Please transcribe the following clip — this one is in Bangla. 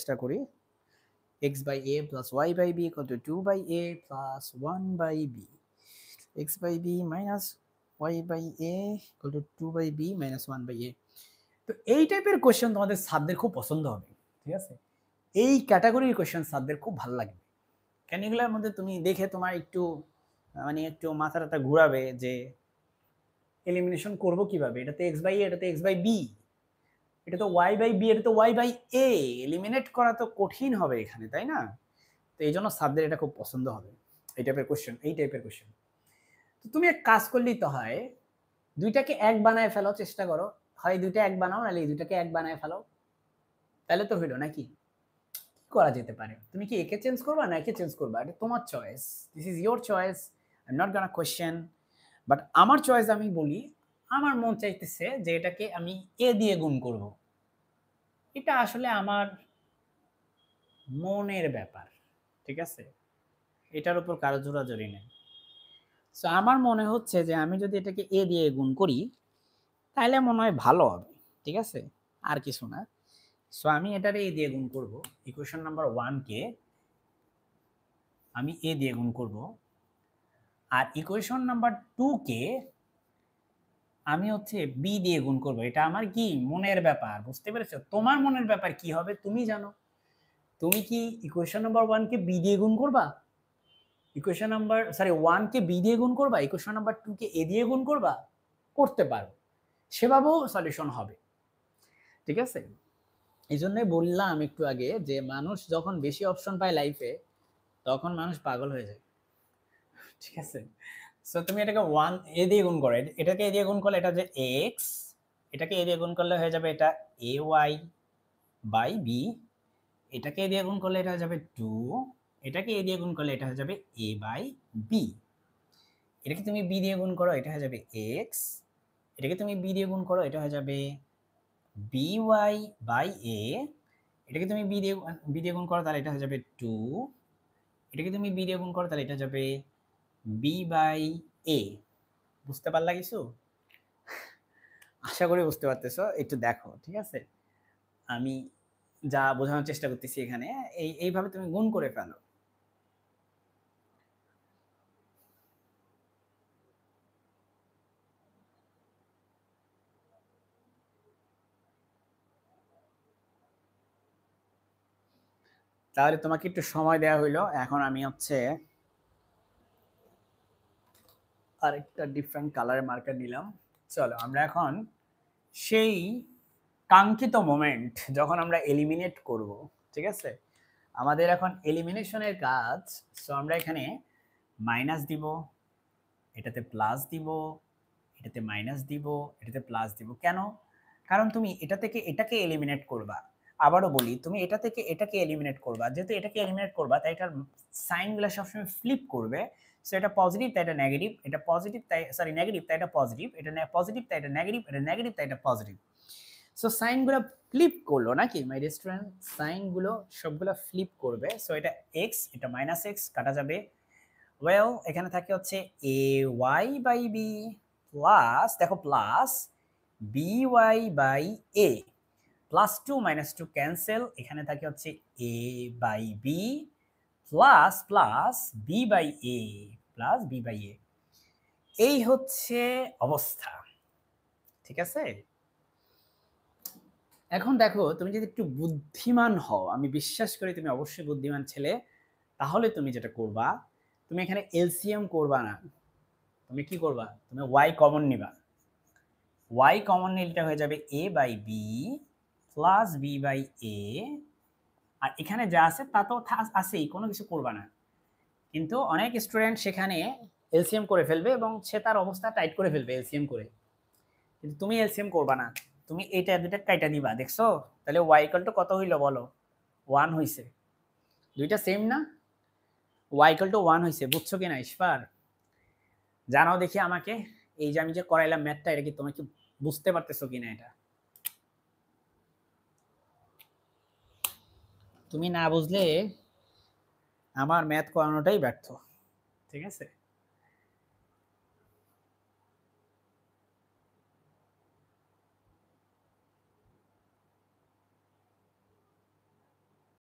চেষ্টা করি x by a plus y by b equal to 2 by a plus 1 by b, x by b minus y by a equal to 2 by b minus 1 by a। তো এই টাইপের কোশ্চেন তোমাদের স্যারদের খুব পছন্দ হবে, ঠিক আছে? এই ক্যাটাগরির কোশ্চেন স্যারদের খুব ভালো লাগবে, কেন এগুলোর মধ্যে তুমি দেখে তোমার একটু মানে একটু মাথাটা ঘুরাবে যে এলিমিনেশন করব কিভাবে, এটা তো x বাই a, এটা তো x বাই b, এটা তো y বাই b, এটা তো y বাই a, এলিমিনেট করা তো কঠিন হবে এখানে, তাই না? তো এই জন্য স্যারদের এটা খুব পছন্দ হবে, এই টাইপের কোশ্চেন, এই টাইপের কোশ্চেন। তো তুমি এক কাজ করলেই তো হয়, দুইটাকে এক বানায় ফেলো, চেষ্টা করো, হয় দুইটা এক বানাও নাহলে এই দুইটাকে এক বানায় ফেলো, তাহলে তো হইলো নাকি? কি করা যেতে পারে? তুমি কি একে চেঞ্জ করবা না একে চেঞ্জ করবা, এটা তোমার choice, this is your choice, I am not gonna question, but আমার চয়েস আমি বলি, আমার মন চাইতেছে যে এটাকে আমি এ দিয়ে গুণ করব, এটা আসলে আমার মনের ব্যাপার, ঠিক আছে? এটার উপর কারো জোরাজোরি নেই। সো আমার মনে হচ্ছে যে আমি যদি এটাকে এ দিয়ে গুণ করি তাহলে মনে হয় ভালো হবে, ঠিক আছে? আর কিছু না। সো আমি এটারে এ দিয়ে গুণ করব, ইকুয়েশন নাম্বার 1 কে আমি এ দিয়ে গুণ করব, আর ইকুয়েশন নাম্বার 2 কে আমি হচ্ছে বি দিয়ে গুণ করব। এটা আমার কি মনের ব্যাপার, বুঝতে পেরেছো? তোমার মনের ব্যাপার কি হবে তুমি জানো। তুমি কি ইকুয়েশন নাম্বার 1 কে বি দিয়ে গুণ করবা, ইকুয়েশন নাম্বার 1 কে বি দিয়ে গুণ করবা, ইকুয়েশন নাম্বার 2 কে এ দিয়ে গুণ করবা, করতে পারো, সেভাবেও সলিউশন হবে, ঠিক আছে? এই জন্যই বললাম একটু আগে যে মানুষ যখন বেশি অপশন পায় লাইফে তখন মানুষ পাগল হয়ে যায়, ঠিক আছে? সো তুমি এটাকে 1 এ দিয়ে গুণ করো, এটাকে এ দিয়ে গুণ করলে এটা যে x, এটাকে এ দিয়ে গুণ করলে হয়ে যাবে এটা ay বাই b, এটাকে এ দিয়ে গুণ করলে এটা হয়ে যাবে 2, এটাকে এ দিয়ে গুণ করলে এটা হয়ে যাবে a বাই b, এটাকে তুমি b দিয়ে গুণ করো এটা হয়ে যাবে x, এটাকে তুমি b দিয়ে গুণ করো এটা হয়ে যাবে by বাই a, এটাকে তুমি বি দিয়ে গুণ করো তাহলে এটা হয়ে যাবে 2, এটাকে তুমি বি দিয়ে গুণ করো তাহলে এটা যাবে বি বাই এ। বুঝতে পারলা কিছু? আশা করি বুঝতে পারতেছো, একটু দেখো, ঠিক আছে? আমি যা বোঝানোর চেষ্টা করতেছি এখানে, এইভাবে তুমি গুণ করে ফেলো। তাহলে তোমাকে একটু সময় দেওয়া হইলো, এখন আমি হচ্ছে আরেকটা ডিফারেন্ট কালারের মার্কার নিলাম। চলো আমরা এখন সেই কাঙ্ক্ষিত মোমেন্ট যখন আমরা এলিমিনেট করব, ঠিক আছে? আমাদের এখন এলিমিনেশনের কাজ। সো আমরা এখানে মাইনাস দিব, এটাতে প্লাস দিব, এটাতে মাইনাস দিব, এটাতে প্লাস দিব। কেন? কারণ তুমি এটা থেকে এটাকে এলিমিনেট করবা। আবারও বলি, তুমি এটা থেকে এটাকে এলিমিনেট করবা, যেহেতু এটাকে এলিমিনেট করবা তাই এটার সাইনগুলো সবসময় ফ্লিপ করবে। সো এটা পজিটিভ তাই এটা নেগেটিভ, এটা পজিটিভ তাই নেগেটিভ তাই এটা পজিটিভ, এটা পজিটিভ তাই এটা নেগেটিভ, এটা নেগেটিভ তাই এটা পজিটিভ। সো সাইনগুলো ফ্লিপ করলো নাকি মাই ডিয়ার স্টুডেন্ট? সাইনগুলো সবগুলো ফ্লিপ করবে। সো এটা এক্স, এটা মাইনাস এক্স কাটা যাবে। ওয়েল এখানে থাকে হচ্ছে A Y by B plus, দেখো plus B Y by A, plus 2 minus 2 cancel, এখানে থাকে হচ্ছে A by B plus plus B by A plus B by A. এই হচ্ছে অবস্থা, ঠিক আছে? এখন দেখো তুমি যদি একটু বুদ্ধিমান হও, আমি বিশ্বাস করি তুমি অবশ্যই বুদ্ধিমান ছেলে, তাহলে তুমি যেটা করবা, তুমি এখানে এলসিএম করবা না, তুমি কি করবা, তুমি ওয়াই কমন নিবা। ওয়াই কমন নিলে হয়ে যাবে A by B plus B by A, আর এখানে যা আছে তা তো আছেই, কোনো কিছু করবা না। কিন্তু অনেক স্টুডেন্ট সেখানে এলসিএম করে ফেলবে এবং সে তার অবস্থা টাইট করে ফেলবে এলসিএম করে, কিন্তু তুমি এলসিএম করবা না, তুমি এইটা দুইটা কাইটা দিবা। দেখছো? তাহলে ওয়াই ইকুয়াল টু কত হইলো বলো? 1 হইছে। দুইটা সেম না? ওয়াই ইকুয়াল টু 1 হইছে, বুঝছো কিনা ইশফার? জানাও দেখি আমাকে, এই যে আমি যে করাইলাম ম্যাথটা, এটা কি তুমি কি বুঝতে পারতেছো কিনা? এটা তুমি না বুঝলে আমার ম্যাথ করানোটাই ব্যর্থ, ঠিক আছে?